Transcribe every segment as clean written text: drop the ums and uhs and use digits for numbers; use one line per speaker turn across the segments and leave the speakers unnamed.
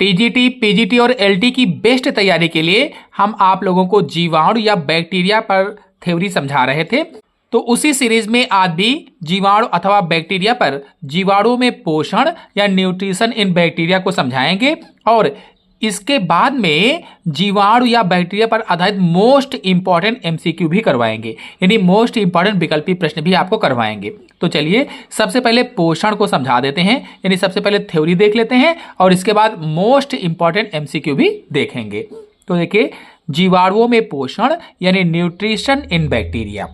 PGT और LT की best तैयारी के लिए हम आप लोगों को जीवाणु या बैक्टीरिया पर थ्योरी समझा रहे थे। तो उसी सीरीज में आज भी जीवाणु अथवा बैक्टीरिया पर जीवाणु में पोषण या न्यूट्रिशन इन बैक्टीरिया को समझाएंगे और इसके बाद में जीवाणु या बैक्टीरिया पर आधारित मोस्ट इंपॉर्टेंट एमसीक्यू भी करवाएंगे, यानी मोस्ट इंपॉर्टेंट विकल्पीय प्रश्न भी आपको करवाएंगे। तो चलिए सबसे पहले पोषण को समझा देते हैं, यानी सबसे पहले थ्योरी देख लेते हैं और इसके बाद मोस्ट इंपॉर्टेंट एमसीक्यू भी देखेंगे। तो देखिए जीवाणुओं में पोषण यानी न्यूट्रिशन इन बैक्टीरिया।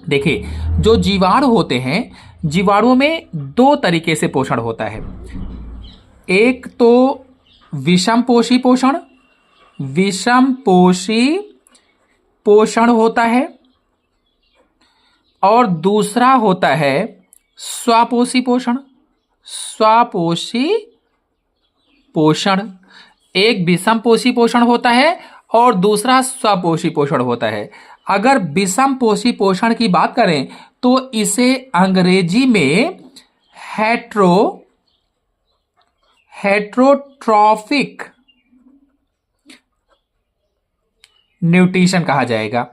देखिए जो जीवाणु होते हैं, जीवाणुओं में दो तरीके से पोषण होता है। एक तो विषमपोषी पोषण, विषमपोषी पोषण होता है और दूसरा होता है स्वापोषी पोषण। स्वापोषी पोषण, एक विषमपोषी पोषण होता है और दूसरा स्वापोषी पोषण होता है। अगर विषमपोषी पोषण की बात करें तो इसे अंग्रेजी में हेट्रोट्रॉफिक न्यूट्रिशन कहा जाएगा।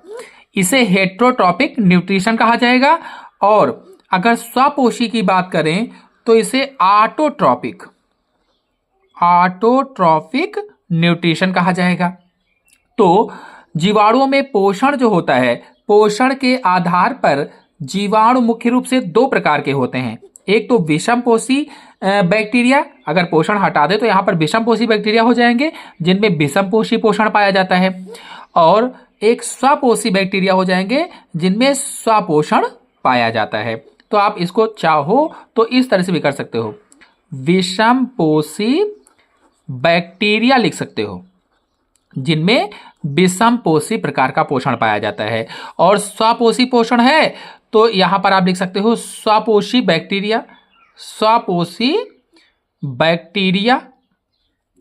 इसे हेट्रोट्रॉफिक न्यूट्रिशन कहा जाएगा। और अगर स्वापोषी की बात करें तो इसे ऑटोट्रॉफिक न्यूट्रिशन कहा जाएगा। तो जीवाणुओं में पोषण जो होता है, पोषण के आधार पर जीवाणु मुख्य रूप से दो प्रकार के होते हैं। एक तो विषमपोषी बैक्टीरिया, अगर पोषण हटा दे तो यहां पर विषमपोषी बैक्टीरिया हो जाएंगे जिनमें विषमपोषी पोषण पाया जाता है, और एक स्वापोषी बैक्टीरिया हो जाएंगे जिनमें स्वापोषण पाया जाता है। तो आप इसको चाहो तो इस तरह से भी कर सकते हो, विषमपोषी बैक्टीरिया लिख सकते हो जिनमें विषमपोषी प्रकार का पोषण पाया जाता है, और स्वापोषी पोषण है तो यहां पर आप लिख सकते हो स्वापोषी बैक्टीरिया। स्वापोषी बैक्टीरिया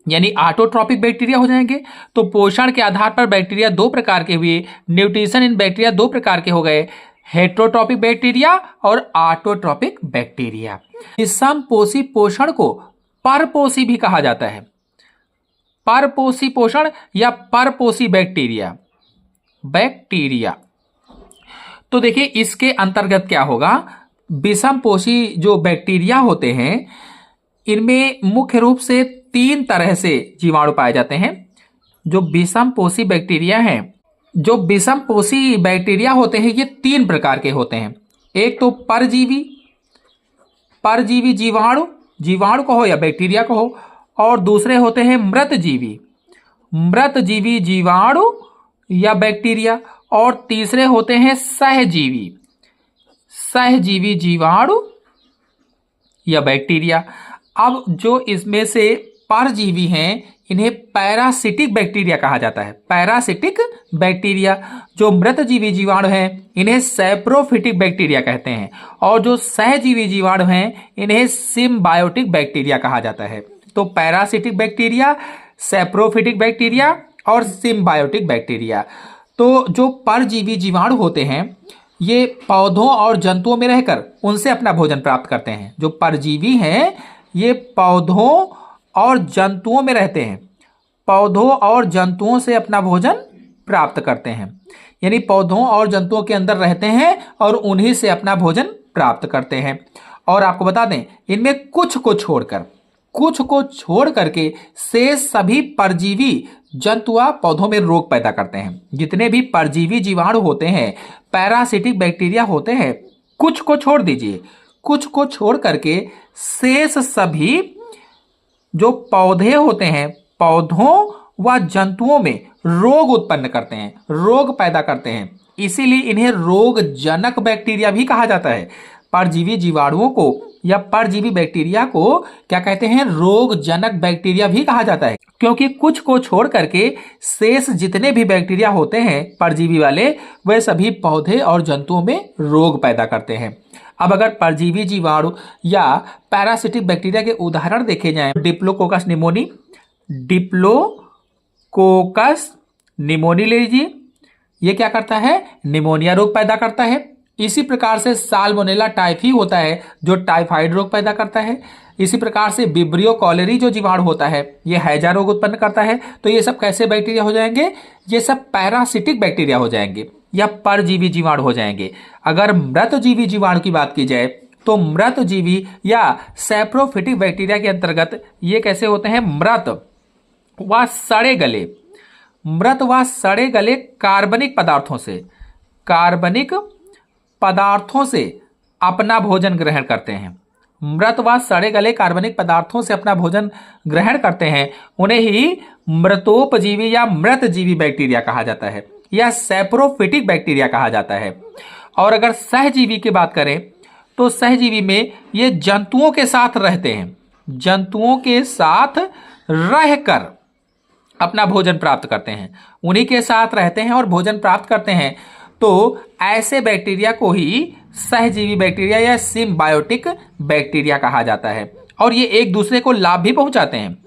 यानी ऑटोट्रॉपिक बैक्टीरिया हो जाएंगे। तो पोषण के आधार पर बैक्टीरिया दो प्रकार के हुए, न्यूट्रिशन इन बैक्टीरिया दो प्रकार के हो गए, हेट्रोट्रॉपिक बैक्टीरिया और ऑटोट्रॉपिक बैक्टीरिया। विषमपोषी पोषण को परपोषी भी कहा जाता है, परपोषी पोषण या परपोषी बैक्टीरिया। तो देखिए इसके अंतर्गत क्या होगा, विषमपोषी जो बैक्टीरिया होते हैं इनमें मुख्य रूप से तीन तरह से जीवाणु पाए जाते हैं। जो विषमपोषी बैक्टीरिया हैं, जो विषमपोषी बैक्टीरिया होते हैं ये तीन प्रकार के होते हैं। एक तो परजीवी जीवाणु कहो या बैक्टीरिया कहो, और दूसरे होते हैं मृतजीवी जीवाणु या बैक्टीरिया, और तीसरे होते हैं सहजीवी जीवाणु या बैक्टीरिया। अब जो इसमें से परजीवी हैं इन्हें पैरासिटिक बैक्टीरिया कहा जाता है, पैरासिटिक बैक्टीरिया। जो मृतजीवी जीवाणु हैं इन्हें सैप्रोफिटिक बैक्टीरिया कहते हैं, और जो सहजीवी जीवाणु हैं इन्हें सिम्बायोटिक बैक्टीरिया कहा जाता है। तो पैरासिटिक बैक्टीरिया, सैप्रोफिटिक बैक्टीरिया और सिम्बायोटिक बैक्टीरिया। तो जो परजीवी जीवाणु होते हैं ये पौधों और जंतुओं में रहकर उनसे अपना भोजन प्राप्त करते हैं। जो परजीवी हैं ये पौधों और जंतुओं में रहते हैं, पौधों और जंतुओं से अपना भोजन प्राप्त करते हैं, यानी पौधों और जंतुओं के अंदर रहते हैं और उन्हीं से अपना भोजन प्राप्त करते हैं। और आपको बता दें इनमें कुछ को छोड़ करके शेष सभी परजीवी जंतुआ पौधों में रोग पैदा करते हैं। जितने भी परजीवी जीवाणु होते हैं, पैरासिटिक बैक्टीरिया होते हैं, कुछ को छोड़ दीजिए, कुछ को छोड़ करके शेष सभी जो पौधे होते हैं, पौधों व जंतुओं में रोग उत्पन्न करते हैं, रोग पैदा करते हैं। इसीलिए इन्हें रोगजनक बैक्टीरिया भी कहा जाता है। परजीवी जीवाणुओं को या परजीवी बैक्टीरिया को क्या कहते हैं, रोगजनक बैक्टीरिया भी कहा जाता है, क्योंकि कुछ को छोड़ करके शेष जितने भी बैक्टीरिया होते हैं परजीवी वाले, वे सभी पौधे और जंतुओं में रोग पैदा करते हैं। अब अगर परजीवी जीवाणु या पैरासिटिक बैक्टीरिया के उदाहरण देखे जाएं, डिप्लोकोकस निमोनी ले लीजिए। ये क्या करता है, निमोनिया रोग पैदा करता है। इसी प्रकार से साल्मोनेला टाइफी होता है जो टाइफाइड रोग पैदा करता है। इसी प्रकार से विब्रियो कॉलेरी जो जीवाणु होता है ये हैजा रोग उत्पन्न करता है। तो ये सब कैसे बैक्टीरिया हो जाएंगे? ये सब पैरासिटिक बैक्टीरिया हो जाएंगे या परजीवी जीवाणु हो जाएंगे। अगर मृतजीवी जीवाणु की बात की जाए तो मृतजीवी या सैप्रोफिटिक बैक्टीरिया के अंतर्गत ये कैसे होते हैं? मृत व सड़े गले, मृत व सड़े गले कार्बनिक पदार्थों से अपना भोजन ग्रहण करते हैं। मृत व सड़े गले कार्बनिक पदार्थों से अपना भोजन ग्रहण करते हैं, उन्हें ही मृतोपजीवी या मृतजीवी बैक्टीरिया कहा जाता है या सैप्रोफिटिक बैक्टीरिया कहा जाता है। और अगर सहजीवी की बात करें तो सहजीवी में ये जंतुओं के साथ रहते हैं, जंतुओं के साथ रहकर अपना भोजन प्राप्त करते हैं, उन्हीं के साथ रहते हैं और भोजन प्राप्त करते हैं। तो ऐसे बैक्टीरिया को ही सहजीवी बैक्टीरिया या सिम्बायोटिक बैक्टीरिया कहा जाता है। और ये एक दूसरे को लाभ भी पहुंचाते हैं,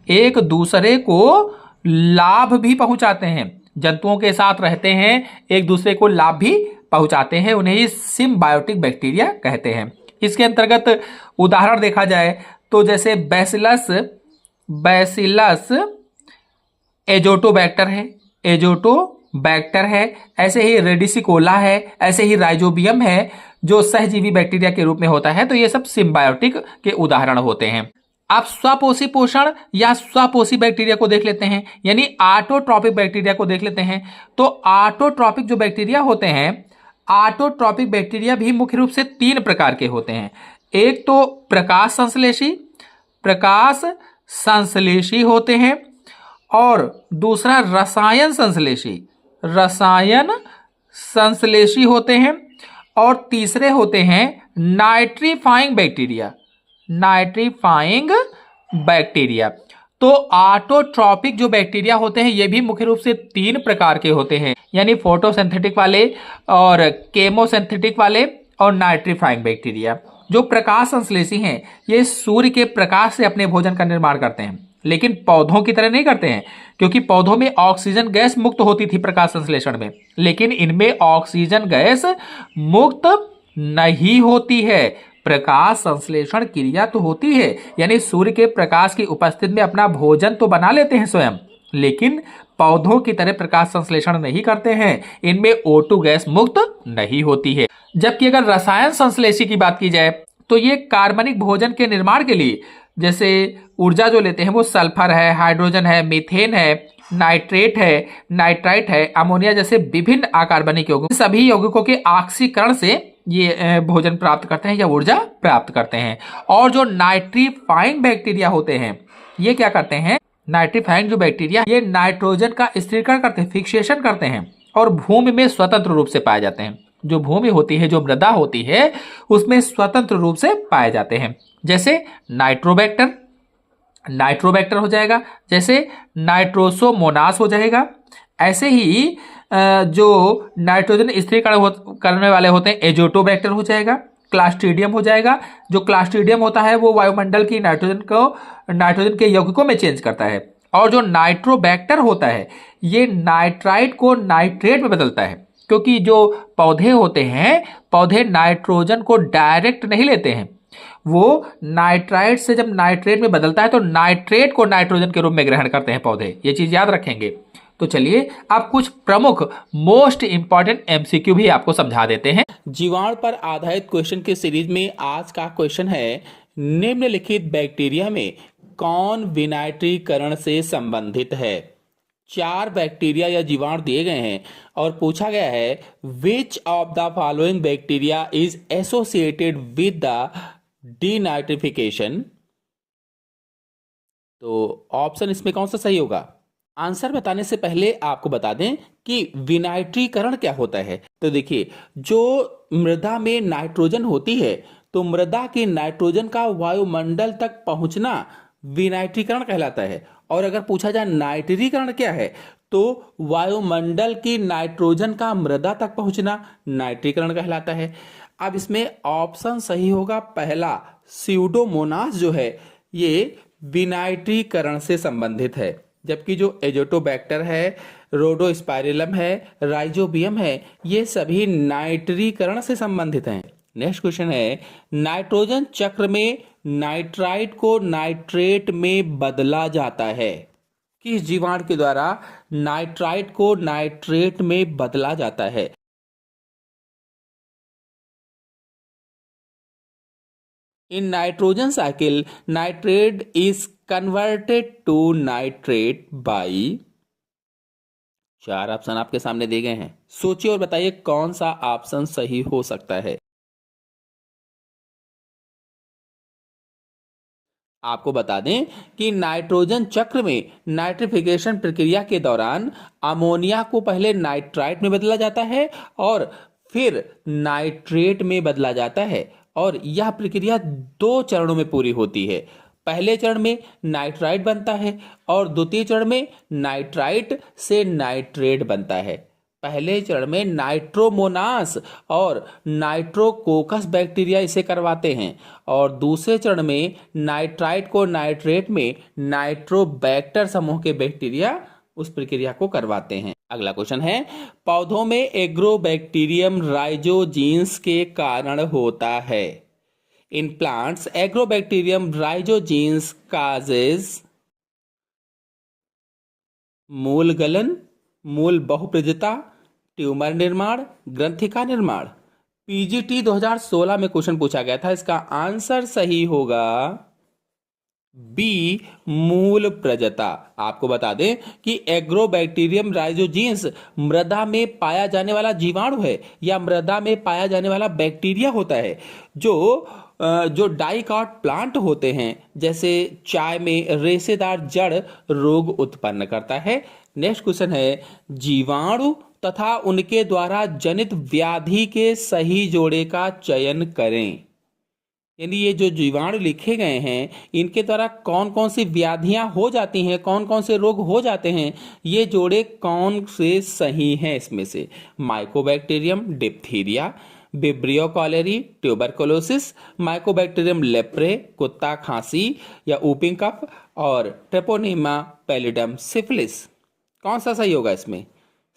एक दूसरे को लाभ भी पहुंचाते हैं, जंतुओं के साथ रहते हैं, एक दूसरे को लाभ भी पहुंचाते हैं, उन्हें ही सिम्बायोटिक बैक्टीरिया कहते हैं। इसके अंतर्गत उदाहरण देखा जाए तो जैसे बैसिलस एजोटोबैक्टर है, ऐसे ही रेडिसिकोला है, ऐसे ही राइजोबियम है जो सहजीवी बैक्टीरिया के रूप में होता है। तो ये सब सिम्बायोटिक के उदाहरण होते हैं। आप स्वपोषी पोषण या स्वपोषी बैक्टीरिया को देख लेते हैं, यानी ऑटोट्रॉपिक बैक्टीरिया को देख लेते हैं। तो ऑटोट्रॉपिक जो बैक्टीरिया होते हैं, ऑटोट्रॉपिक बैक्टीरिया भी मुख्य रूप से 3 प्रकार के होते हैं। एक तो प्रकाश संश्लेषी होते हैं, और दूसरा रसायन संश्लेषी होते हैं, और तीसरे होते हैं नाइट्रीफाइंग बैक्टीरिया। तो ऑटोट्रॉपिक जो बैक्टीरिया होते हैं ये भी मुख्य रूप से 3 प्रकार के होते हैं, यानी फोटोसिंथेटिक वाले और केमोसिंथेटिक वाले और नाइट्रीफाइंग बैक्टीरिया। जो प्रकाश संश्लेषी हैं ये सूर्य के प्रकाश से अपने भोजन का निर्माण करते हैं, लेकिन पौधों की तरह नहीं करते हैं, क्योंकि पौधों में ऑक्सीजन गैस मुक्त होती थी प्रकाश संश्लेषण में, लेकिन इनमें ऑक्सीजन गैस मुक्त नहीं होती है। प्रकाश संश्लेषण क्रिया तो होती है, यानी सूर्य के प्रकाश की उपस्थिति में अपना भोजन तो बना लेते हैं स्वयं, लेकिन पौधों की तरह प्रकाश संश्लेषण नहीं करते हैं, इनमें O2 गैस मुक्त नहीं होती है। जबकि अगर रसायन संश्लेषी की बात की जाए तो ये कार्बनिक भोजन के निर्माण के लिए जैसे ऊर्जा जो लेते हैं वो सल्फर है, हाइड्रोजन है, मीथेन है, नाइट्रेट है, नाइट्राइट है, अमोनिया जैसे विभिन्न अकार्बनिक यौगिक, सभी यौगिकों के ऑक्सीकरण से ये भोजन प्राप्त करते हैं या ऊर्जा प्राप्त करते हैं। और जो नाइट्रीफाइंग बैक्टीरिया होते हैं ये क्या करते हैं? नाइट्रीफाइंग जो बैक्टीरिया ये नाइट्रोजन का स्थिरीकरण करते हैं, फिक्सेशन करते हैं, और भूमि में स्वतंत्र रूप से पाए जाते हैं। जो भूमि होती है, जो मृदा होती है, उसमें स्वतंत्र रूप से पाए जाते हैं। जैसे नाइट्रोबैक्टर हो जाएगा, जैसे नाइट्रोसोमोनास हो जाएगा। ऐसे ही जो नाइट्रोजन स्थिरीकरण करने वाले होते हैं एजोटोबैक्टर हो जाएगा, क्लास्ट्रीडियम हो जाएगा। जो क्लास्ट्रीडियम होता है वो वायुमंडल की नाइट्रोजन के यौगिकों में चेंज करता है। और जो नाइट्रोबैक्टर होता है ये नाइट्राइट को नाइट्रेट में बदलता है, क्योंकि जो पौधे होते हैं, पौधे नाइट्रोजन को डायरेक्ट नहीं लेते हैं, वो नाइट्राइट से जब नाइट्रेट में बदलता है तो नाइट्रेट को नाइट्रोजन के रूप में ग्रहण करते हैं पौधे। ये चीज याद रखेंगे। तो चलिए आप कुछ प्रमुख मोस्ट इंपॉर्टेंट एमसीक्यू भी आपको समझा देते हैं।
जीवाणु पर आधारित क्वेश्चन के सीरीज में आज का क्वेश्चन है, निम्नलिखित बैक्टीरिया में कौन विनाइट्रीकरण से संबंधित है? 4 बैक्टीरिया या जीवाणु दिए गए हैं और पूछा गया है which of the following bacteria is associated with the denitrification. तो ऑप्शन इसमें कौन सा सही होगा? आंसर बताने से पहले आपको बता दें कि विनाइट्रीकरण क्या होता है। तो देखिए, जो मृदा में नाइट्रोजन होती है तो मृदा के नाइट्रोजन का वायुमंडल तक पहुंचना विनाइट्रीकरण कहलाता है। और अगर पूछा जाए नाइट्रीकरण क्या है, तो वायुमंडल की नाइट्रोजन का मृदा तक पहुंचना नाइट्रीकरण कहलाता है। अब इसमें ऑप्शन सही होगा पहला, स्यूडोमोनास जो है ये विनाइट्रीकरण से संबंधित है, जबकि जो एजोटोबैक्टर है रोडोस्पाइरिलम है, राइजोबियम है, ये सभी नाइट्रीकरण से संबंधित हैं। नेक्स्ट क्वेश्चन है, नाइट्रोजन चक्र में नाइट्राइट को नाइट्रेट में बदला जाता है। किस जीवाणु के द्वारा नाइट्राइट को नाइट्रेट में बदला जाता है? In nitrogen cycle nitrate is converted to nitrate by. चार ऑप्शन आपके सामने दिए गए हैं, सोचिए और बताइए कौन सा ऑप्शन सही हो सकता है। आपको बता दें कि नाइट्रोजन चक्र में नाइट्रिफिकेशन प्रक्रिया के दौरान अमोनिया को पहले नाइट्राइट में बदला जाता है और फिर नाइट्रेट में बदला जाता है, और यह प्रक्रिया दो चरणों में पूरी होती है। पहले चरण में नाइट्राइट बनता है और द्वितीय चरण में नाइट्राइट से नाइट्रेट बनता है। पहले चरण में नाइट्रोमोनास और नाइट्रोकोकस बैक्टीरिया इसे करवाते हैं और दूसरे चरण में नाइट्राइट को नाइट्रेट में नाइट्रोबैक्टर समूह के बैक्टीरिया उस प्रक्रिया को करवाते हैं। अगला क्वेश्चन है, पौधों में एग्रोबैक्टीरियम राइजोजीन्स के कारण होता है। इन प्लांट्स एग्रोबैक्टीरियम राइजोजीन्स काजेज मूल गलन, मूल बहुप्रजता, ट्यूमर निर्माण, ग्रंथिका निर्माण। पीजीटी 2016 में क्वेश्चन पूछा गया था, इसका आंसर सही होगा बी, मूल प्रजता। आपको बता दें कि एग्रोबैक्टीरियम राइजोजीन्स मृदा में पाया जाने वाला जीवाणु है या मृदा में पाया जाने वाला बैक्टीरिया होता है जो डाइकॉट प्लांट होते हैं, जैसे चाय में रेशेदार जड़ रोग उत्पन्न करता है। नेक्स्ट क्वेश्चन है, जीवाणु तथा उनके द्वारा जनित व्याधि के सही जोड़े का चयन करें। यानी ये जो जीवाणु लिखे गए हैं इनके द्वारा कौन कौन सी व्याधियां हो जाती हैं, कौन कौन से रोग हो जाते हैं, ये जोड़े कौन से सही हैं इसमें से? Mycobacterium diphtheria, vibrio cholerae tuberculosis, Mycobacterium leprae कुत्ता खांसी या ऊपिंग कफ, और ट्रेपोनेमा पैलिडम सिफिलिस। कौन सा सही होगा इसमें?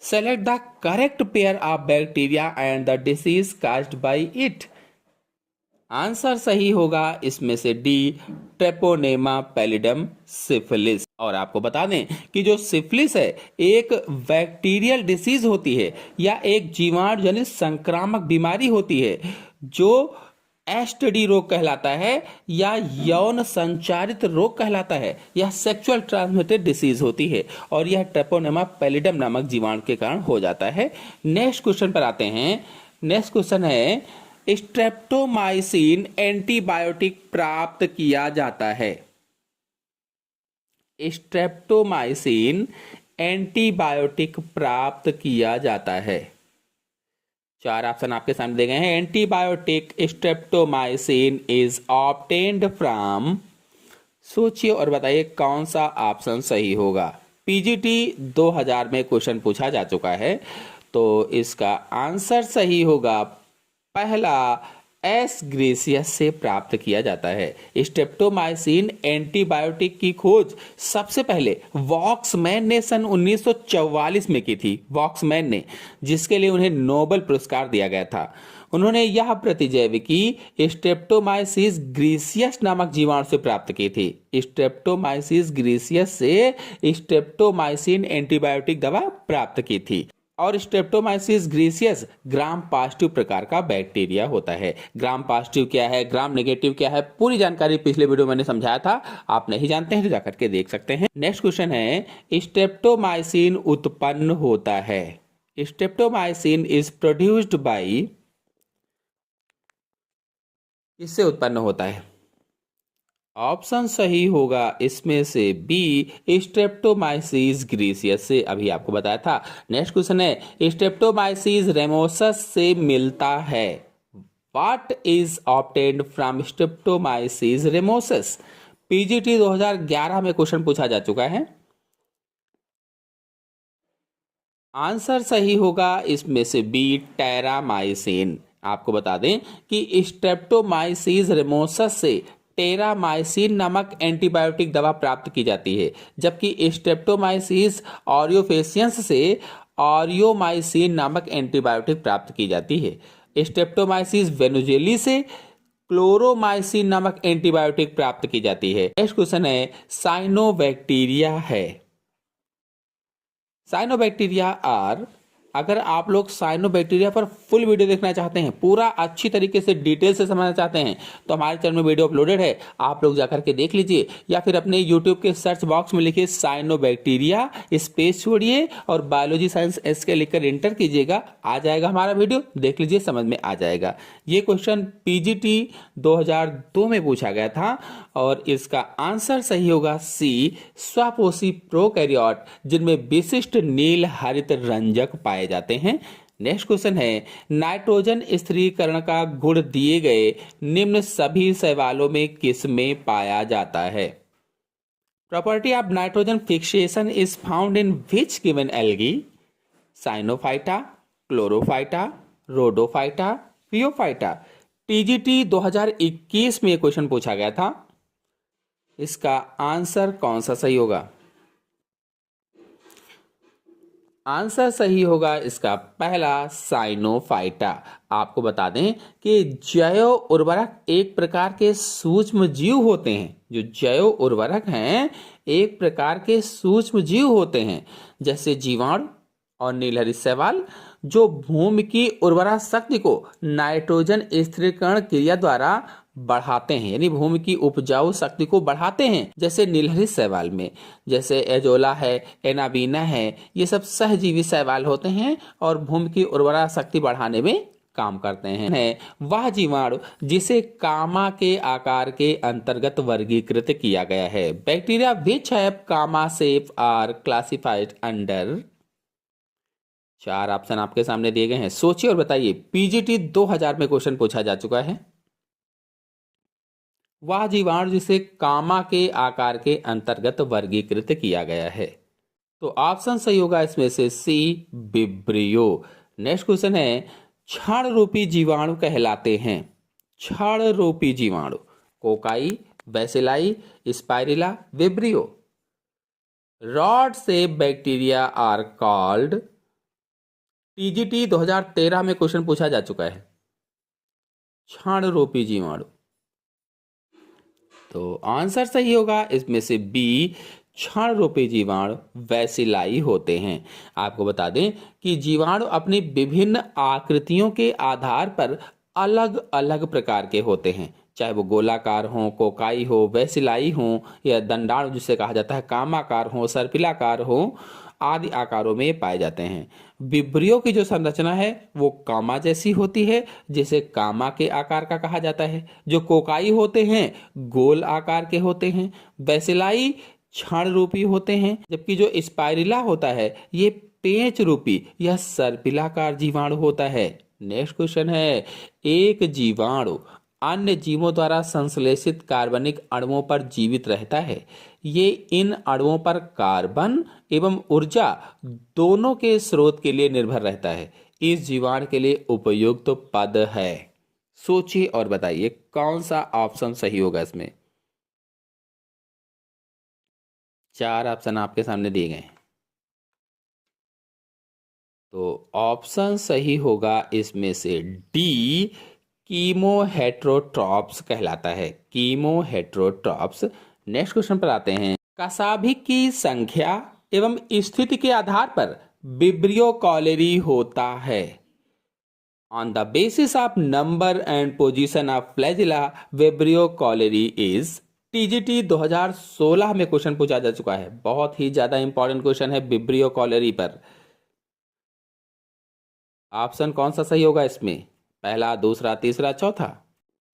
Select the correct pair of bacteria and the disease caused by it. Answer सही होगा इसमें से डी, ट्रेपोनेमा पैलिडम सिफिलिस। और आपको बता दें कि जो सिफिलिस है एक बैक्टीरियल डिसीज होती है या एक जीवाणु जनित संक्रामक बीमारी होती है जो एसटीडी रोग कहलाता है या यौन संचारित रोग कहलाता है। यह सेक्सुअल ट्रांसमिटेड डिसीज होती है और यह ट्रेपोनेमा पैलिडम नामक जीवाणु के कारण हो जाता है। नेक्स्ट क्वेश्चन पर आते हैं। नेक्स्ट क्वेश्चन है, स्ट्रेप्टोमाइसिन एंटीबायोटिक प्राप्त किया जाता है। स्ट्रेप्टोमाइसिन एंटीबायोटिक प्राप्त किया जाता है। चार ऑप्शन आपके सामने दिए गए हैं। Antibiotic streptomycin is obtained from. सोचिए और बताइए कौन सा ऑप्शन सही होगा। पीजीटी 2000 में क्वेश्चन पूछा जा चुका है, तो इसका आंसर सही होगा पहला, एस ग्रेसियस से प्राप्त किया जाता है। स्ट्रेप्टोमाइसिन एंटीबायोटिक की खोज सबसे पहले वॉक्समैन ने सन 1944 में की थी। वॉक्समैन ने, जिसके लिए उन्हें नोबेल पुरस्कार दिया गया था। उन्होंने यह प्रतिजैविकी स्ट्रेप्टोमाइसिस ग्रीसियस नामक जीवाणु से प्राप्त की थी। स्ट्रेप्टोमाइसिस ग्रीसियस से स्ट्रेप्टोमाइसिन एंटीबायोटिक दवा प्राप्त की थी। और स्ट्रेप्टोमाइसिस ग्रीसियस ग्राम पॉजिटिव प्रकार का बैक्टीरिया होता है। ग्राम पॉजिटिव क्या है, ग्राम नेगेटिव क्या है, पूरी जानकारी पिछले वीडियो में मैंने समझाया था। आप नहीं जानते हैं तो जाकर के देख सकते हैं। नेक्स्ट क्वेश्चन है, स्ट्रेप्टोमाइसिन उत्पन्न होता है। स्ट्रेप्टोमाइसिन इज प्रोड्यूस्ड बाय, इससे उत्पन्न होता है। ऑप्शन सही होगा इसमें से बी, स्ट्रेप्टोमाइसिस ग्रीसियस से, अभी आपको बताया था। नेक्स्ट क्वेश्चन है, स्ट्रेप्टोमाइसिस रेमोसस से मिलता है। What is obtained from Streptomyces ramosus. PGT 2011 में क्वेश्चन पूछा जा चुका है। आंसर सही होगा इसमें से बी, टेरामाइसिन। आपको बता दें कि स्ट्रेप्टोमाइसिस रेमोसस से टेरामाइसिन नामक एंटीबायोटिक दवा प्राप्त की जाती है, जबकि स्ट्रेप्टोमाइसिस ऑरियोफेसियंस से ऑरियोमाइसिन नामक एंटीबायोटिक प्राप्त की जाती है। स्ट्रेप्टोमाइसिस वेनुजेली से क्लोरोमाइसिन नामक एंटीबायोटिक प्राप्त की जाती है। नेक्स्ट क्वेश्चन है साइनोबैक्टीरिया है। साइनोबैक्टीरिया आर, अगर आप लोग साइनोबैक्टीरिया पर फुल वीडियो देखना चाहते हैं, पूरा अच्छी तरीके से डिटेल से समझना चाहते हैं, तो हमारे चैनल में वीडियो अपलोडेड है, आप लोग जाकर के देख लीजिए, या फिर अपने यूट्यूब के सर्च बॉक्स में लिखिए साइनोबैक्टीरिया, स्पेस छोड़िए और बायोलॉजी साइंस एस के लिखकर एंटर कीजिएगा, आ जाएगा हमारा वीडियो, देख लीजिए, समझ में आ जाएगा। ये क्वेश्चन पीजीटी 2002 में पूछा गया था और इसका आंसर सही होगा सी, स्वापोषी प्रोकैरियोट जिनमें विशिष्ट नील हरित रंजक पाए जाते हैं। नेक्स्ट क्वेश्चन है नाइट्रोजन स्थिरीकरण का गुण दिए गए निम्न सभी शैवालों में किस में पाया जाता है? Property of nitrogen fixation is found in which given algae? Cyanophyta, chlorophyta, rhodophyta, phaeophyta. TGT 2021 में यह क्वेश्चन पूछा गया था। इसका आंसर कौन सा सही होगा? आंसर सही होगा इसका पहला, साइनोफाइटा। आपको बता दें कि जैव उर्वरक एक प्रकार के सूक्ष्म जीव होते हैं। जो जैव उर्वरक हैं एक प्रकार के सूक्ष्म जीव होते हैं, जैसे जीवाणु और नीलहरित शैवाल, जो भूमि की उर्वरा शक्ति को नाइट्रोजन स्थिरीकरण क्रिया द्वारा बढ़ाते हैं, यानी भूमि की उपजाऊ शक्ति को बढ़ाते हैं। जैसे नीलहरित शैवाल में जैसे एजोला है, एनाबीना है, ये सब सहजीवी शैवाल होते हैं और भूमि की उर्वरा शक्ति बढ़ाने में काम करते हैं। वह जीवाणु जिसे कामा के आकार के अंतर्गत वर्गीकृत किया गया है। Bacteria which have comma shape are classified under. 4 option आपके सामने दिए गए हैं, सोचिए और बताइए। पीजीटी 2000 में क्वेश्चन पूछा जा चुका है। वह जीवाणु जिसे कामा के आकार के अंतर्गत वर्गीकृत किया गया है। तो ऑप्शन सही होगा इसमें से सी, विब्रियो। नेक्स्ट क्वेश्चन है क्षण रूपी जीवाणु कहलाते हैं। क्षण रूपी जीवाणु cocci, bacilli, spirilla, vibrio. Rod से बैक्टीरिया आर कॉल्ड। टीजीटी 2013 में क्वेश्चन पूछा जा चुका है। क्षण रूपी जीवाणु, तो आंसर सही होगा इसमें से बी, क्षण रूपी जीवाणु वैसिलाई होते हैं। आपको बता दें कि जीवाणु अपनी विभिन्न आकृतियों के आधार पर अलग अलग प्रकार के होते हैं, चाहे वो गोलाकार हो, कोकाई हो, वैसिलाई हो, या दंडाणु जिसे कहा जाता है, कामाकार हो, सर्पिलाकार हो, आदि आकारों में पाए जाते हैं। विब्रियो की जो संरचना है वो कामा जैसी होती है, जिसे कामा के आकार का कहा जाता है। जो कोकाई होते हैं गोल आकार के होते हैं, बैसिलाई क्षण रूपी होते हैं, जबकि जो स्पाइरिला होता है ये पेंच रूपी या सर्पिलाकार जीवाणु होता है। नेक्स्ट क्वेश्चन है एक जीवाणु अन्य जीवों द्वारा संश्लेषित कार्बनिक अणुओं पर जीवित रहता है। ये इन अणुओं पर कार्बन एवं ऊर्जा दोनों के स्रोत के लिए निर्भर रहता है। इस जीवाणु के लिए उपयुक्त तो पद है। सोचिए और बताइए कौन सा ऑप्शन सही होगा इसमें। 4 ऑप्शन आपके सामने दिए गए हैं, तो ऑप्शन सही होगा इसमें से डी, कीमोहेट्रोट्रॉप्स कहलाता है। कीमोहेट्रोट्रॉप्स। नेक्स्ट क्वेश्चन पर आते हैं। कसाभिक की संख्या एवं स्थिति के आधार पर विब्रियो कॉलेरी होता है। On the basis of number and position of flagella vibrio cholerae is. TGT 2016 में क्वेश्चन पूछा जा चुका है, बहुत ही ज्यादा इंपॉर्टेंट क्वेश्चन है विब्रियो कॉलेरी पर। ऑप्शन कौन सा सही होगा इसमें, पहला, दूसरा, तीसरा, चौथा?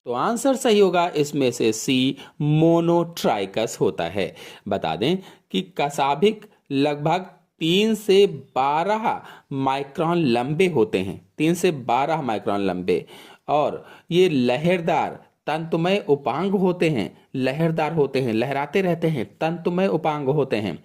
तो आंसर सही होगा इसमें से सी, मोनोट्राइकस होता है। बता दें कि कसाभिक लगभग 3 से 12 माइक्रोन लंबे होते हैं, 3 से 12 माइक्रोन लंबे, और ये लहरदार तंतुमय उपांग होते हैं, लहरदार होते हैं, लहराते रहते हैं, तंतुमय उपांग होते हैं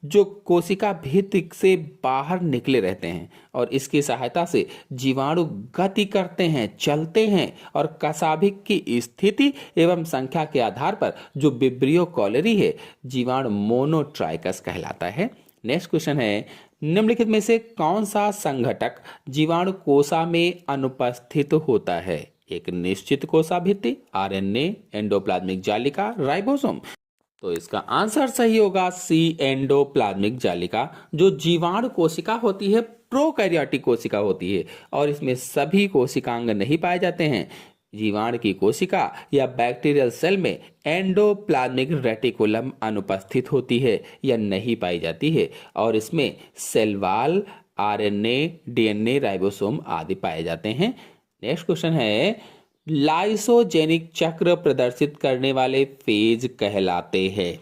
जो कोशिका भित्ति से बाहर निकले रहते हैं और इसकी सहायता से जीवाणु गति करते हैं, चलते हैं और कसाभिक की स्थिति एवं संख्या के आधार पर जो विब्रियो कॉलरी है जीवाणु मोनोट्राइकस कहलाता है। नेक्स्ट क्वेश्चन है, निम्नलिखित में से कौन सा संघटक जीवाणु कोशा में अनुपस्थित होता है? एक निश्चित कोशा भित्ति, आरएनए, एंडोप्लाज्मिक जालिका, राइबोसोम। तो इसका आंसर सही होगा सी, एंडोप्लाज्मिक जालिका। जो जीवाणु कोशिका होती है प्रोकैरियोटिक कोशिका होती है और इसमें सभी कोशिकांग नहीं पाए जाते हैं। जीवाणु की कोशिका या बैक्टीरियल सेल में एंडोप्लाज्मिक रेटिकुलम अनुपस्थित होती है या नहीं पाई जाती है और इसमें cell wall, RNA, DNA, ribosome आदि पाए जाते हैं। नेक्स्ट क्वेश्चन है, लाइसोजेनिक चक्र प्रदर्शित करने वाले फेज कहलाते हैं?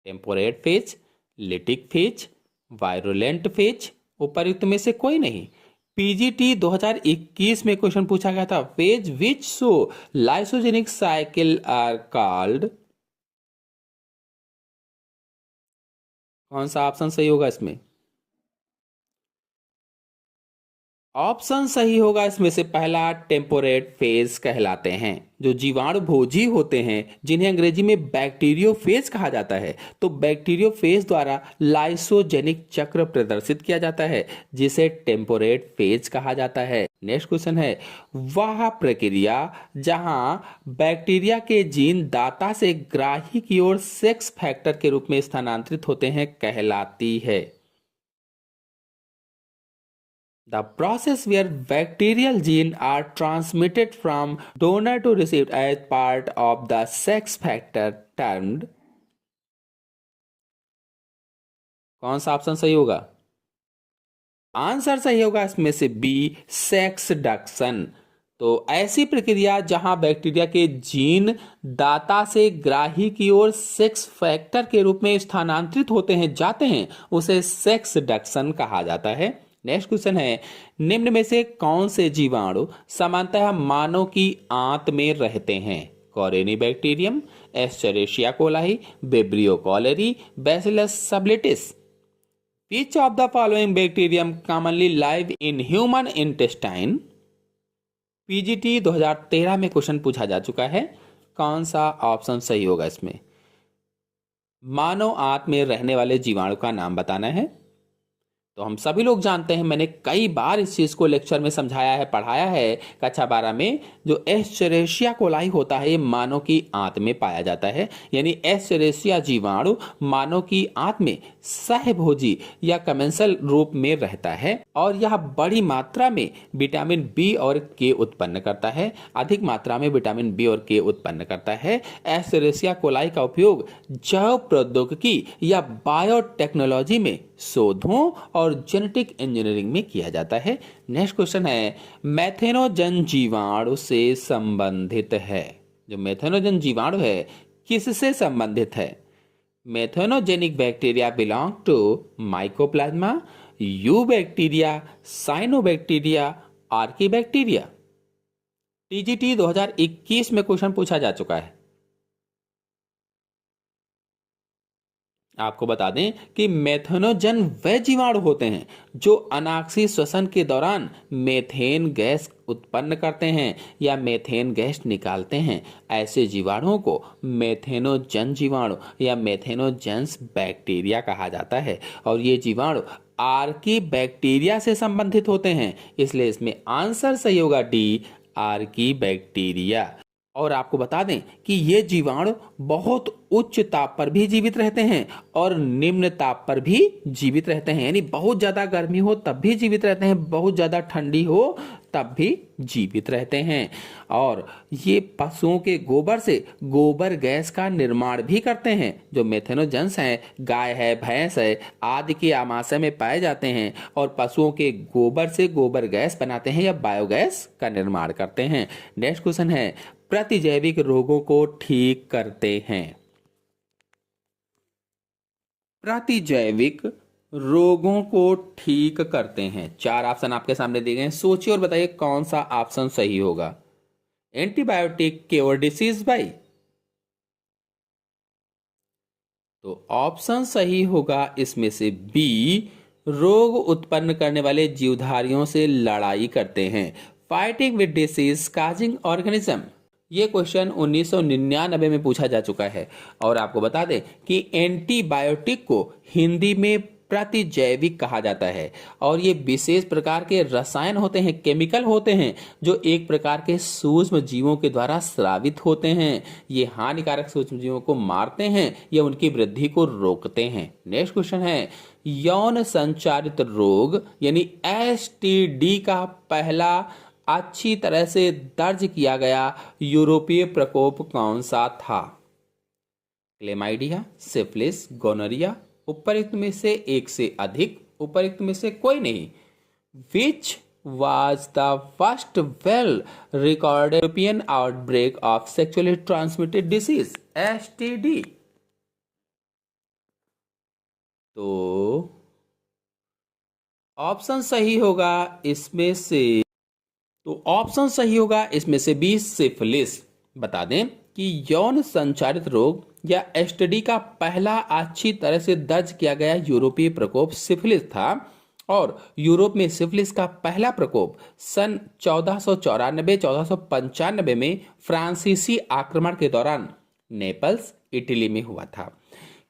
Temperate phage, lytic phage, virulent phage, उपर्युक्त में से कोई नहीं। पीजीटी 2021 में क्वेश्चन पूछा गया था, phage which show lysogenic cycle are called. कौन सा ऑप्शन सही होगा इसमें? ऑप्शन सही होगा इसमें से पहला, टेम्पोरेट फेज कहलाते हैं। जो जीवाणु भोजी होते हैं जिन्हें अंग्रेजी में बैक्टीरियोफेज कहा जाता है, तो बैक्टीरियोफेज द्वारा लाइसोजेनिक चक्र प्रदर्शित किया जाता है जिसे टेम्पोरेट फेज कहा जाता है। नेक्स्ट क्वेश्चन है, वह प्रक्रिया जहां बैक्टीरिया के जीन दाता से ग्राही की ओर सेक्स फैक्टर के रूप में स्थानांतरित होते हैं कहलाती है? The process where bacterial genes are transmitted from donor to receiver as part of the sex factor termed। कौन सा ऑप्शन सही होगा? आंसर सही होगा इसमें से बी, सेक्सडक्शन। तो ऐसी प्रक्रिया जहां बैक्टीरिया के जीन दाता से ग्राही की ओर सेक्स फैक्टर के रूप में स्थानांतरित होते हैं, जाते हैं, उसे सेक्सडक्शन कहा जाता है। नेक्स्ट क्वेश्चन है, निम्न में से कौन से जीवाणु सामान्यतः मानव की आंत में रहते हैं? Corynebacterium, Escherichia coli, Vibrio cholerae, Bacillus subtilis. Which of the following bacterium commonly live in human intestine? PGT 2013 में क्वेश्चन पूछा जा चुका है, कौन सा ऑप्शन सही होगा इसमें? मानव आंत में रहने वाले जीवाणु का नाम बताना है। तो हम सभी लोग जानते हैं, मैंने कई बार इस चीज को लेक्चर में समझाया है, पढ़ाया है कक्षा 12 में। जो एस्चेरिशिया कोलाई होता है ये मानव की आंत में पाया जाता है, यानी एस्चेरिशिया जीवाणु मानव की आंत में सहभोजी या कमेंसल रूप में रहता है और यह बड़ी मात्रा में विटामिन बी और के उत्पन्न करता है, अधिक मात्रा में विटामिन बी और के उत्पन्न करता है। एस्चेरिशिया कोलाई का उपयोग जैव प्रौद्योगिकी या बायोटेक्नोलॉजी में शोधों और जेनेटिक इंजीनियरिंग में किया जाता है। नेक्स्ट क्वेश्चन है, मेथेनोजन जीवाणु से संबंधित है? जो मेथेनोजन जीवाणु है किससे संबंधित है? Methanogenic bacteria belong to mycoplasma, eubacteria, cyanobacteria, archaebacteria. TGT 2021 में क्वेश्चन पूछा जा चुका है। आपको बता दें कि मेथेनोजन वे जीवाणु होते हैं जो अनाक्षी श्वसन के दौरान मेथेन गैस उत्पन्न करते हैं या मेथेन गैस निकालते हैं। ऐसे जीवाणुओं को मेथेनोजन जीवाणु या मेथेनोजेंस बैक्टीरिया कहा जाता है और ये जीवाणु आर्की बैक्टीरिया से संबंधित होते हैं, इसलिए इसमें आंसर सही होगा डी, आर्की बैक्टीरिया। और आपको बता दें कि ये जीवाणु बहुत उच्च ताप पर भी जीवित रहते हैं और निम्न ताप पर भी जीवित रहते हैं, यानी बहुत ज्यादा गर्मी हो तब भी जीवित रहते हैं, बहुत ज्यादा ठंडी हो तब भी जीवित रहते हैं। और ये पशुओं के गोबर से गोबर गैस का निर्माण भी करते हैं। जो मेथेनोजेंस हैं, गाय है, भैंस है आदि के आमाशय में पाए जाते हैं और पशुओं के गोबर से गोबर गैस बनाते हैं या बायोगैस का निर्माण करते हैं। नेक्स्ट क्वेश्चन है, प्रतिजैविक रोगों को ठीक करते हैं? प्रतिजैविक रोगों को ठीक करते हैं। 4 ऑप्शन आपके सामने दिए गए हैं, सोचिए और बताइए कौन सा ऑप्शन सही होगा। एंटीबायोटिक क्योर डिसीज भाई? तो ऑप्शन सही होगा इसमें से बी, रोग उत्पन्न करने वाले जीवधारियों से लड़ाई करते हैं, fighting with disease causing organism. ये क्वेश्चन 1999 में पूछा जा चुका है। और आपको बता दें कि एंटीबायोटिक को हिंदी में प्रतिजैविक कहा जाता है और ये विशेष प्रकार के रसायन होते हैं, केमिकल होते हैं, जो एक प्रकार के सूक्ष्म जीवों के द्वारा स्रावित होते हैं। ये हानिकारक सूक्ष्म जीवों को मारते हैं या उनकी वृद्धि को रोकते हैं। नेक्स्ट क्वेश्चन है, यौन संचारित रोग यानी एसटीडी का पहला अच्छी तरह से दर्ज किया गया यूरोपीय प्रकोप कौन सा था? क्लेमाइडिया, सिफिलिस, गोनोरिया, उपरोक्त में से एक से अधिक, उपरोक्त में से कोई नहीं। विच was the first well recorded European outbreak of sexually transmitted disease STD? तो ऑप्शन सही होगा इसमें से, तो ऑप्शन सही होगा इसमें से बी, सिफिलिस। बता दें कि यौन संचारित रोग या एसटीडी का पहला अच्छी तरह से दर्ज किया गया यूरोपीय प्रकोप सिफिलिस था और यूरोप में सिफिलिस का पहला प्रकोप सन 1494-1495 में फ्रांसीसी आक्रमण के दौरान नेपल्स, इटली में हुआ था।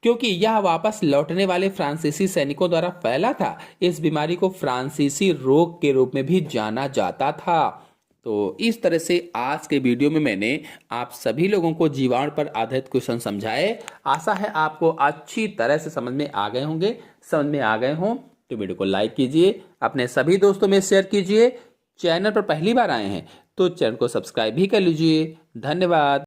क्योंकि यह वापस लौटने वाले फ्रांसीसी सैनिकों द्वारा फैला था, इस बीमारी को फ्रांसीसी रोग के रूप में भी जाना जाता था। तो इस तरह से आज के वीडियो में मैंने आप सभी लोगों को जीवाणु पर आधारित क्वेश्चन समझाए। आशा है आपको अच्छी तरह से समझ में आ गए होंगे। समझ में आ गए हों तो वीडियो को लाइक कीजिए, अपने सभी दोस्तों में शेयर कीजिए। चैनल पर पहली बार आए हैं तो चैनल को सब्सक्राइब भी कर लीजिए। धन्यवाद।